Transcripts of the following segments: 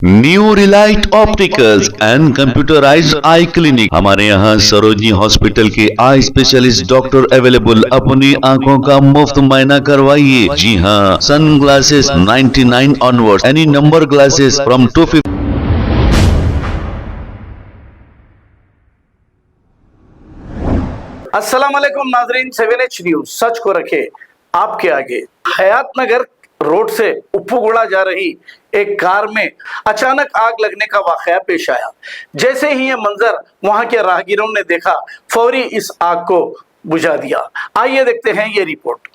New Relight opticals and computerised I clinic. हमारे यहाँ Sarojini hospital के आई स्पेशलिस्ट डॉक्टर अवेलेबल। अपनी आंखों का मुफ्त मुआयना करवाइए। जी हाँ, sun glasses 99 onwards, any number glasses from 250। अस्सलाम वालेकुम नाजरीन, 7H न्यूज सच को रखे आपके आगे। हयातनगर रोड से उप्पूगुड़ा जा रही एक कार में अचानक आग लगने का वाकया पेश आया। जैसे ही ये मंजर वहां के राहगीरों ने देखा, फौरी इस आग को बुझा दिया। आइए देखते हैं ये रिपोर्ट।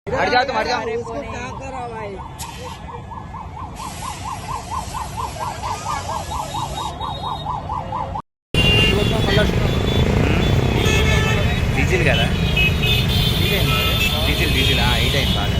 हट जाओ, हट जाओ। इसको क्या करा भाई? डीजल కదా డీజిల్ డీజిల్ ఈ టైం బాగా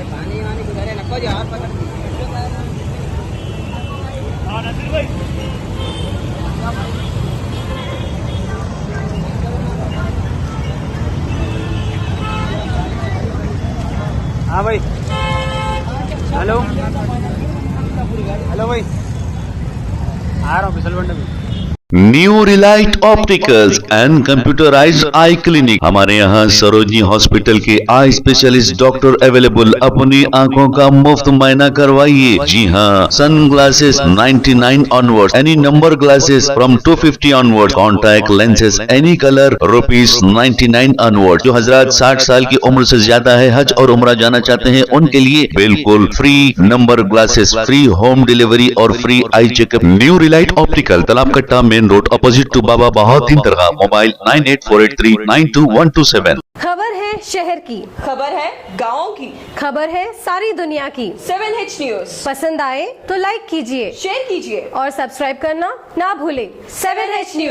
पानी वानी गुजारे नको यार पकड़ हाँ भाई। हेलो हेलो भाई, आ रहा हूँ फिसलवंड में। New Relight opticals and computerised I clinic. हमारे यहाँ सरोजनी हॉस्पिटल के आई स्पेशलिस्ट डॉक्टर अवेलेबल। अपनी आंखों का मुफ्त मुआयना करवाइए। जी हाँ, sun glasses 99 onwards, any number glasses from 250 onwards, contact lenses any colour ₹99 onward. जो हजरात 60 साल की उम्र से ज्यादा है, हज और उम्रा जाना चाहते हैं, उनके लिए बिल्कुल free number glasses, free home delivery और free eye checkup. New relight optical, Talab Katta, main road, opposite to Baba Bahauddin Dargah. Mobile 9848392127। खबर है शहर की, खबर है गाँव की, खबर है सारी दुनिया की। 7H न्यूज पसंद आए तो लाइक कीजिए, शेयर कीजिए और सब्सक्राइब करना ना भूलें। 7H news.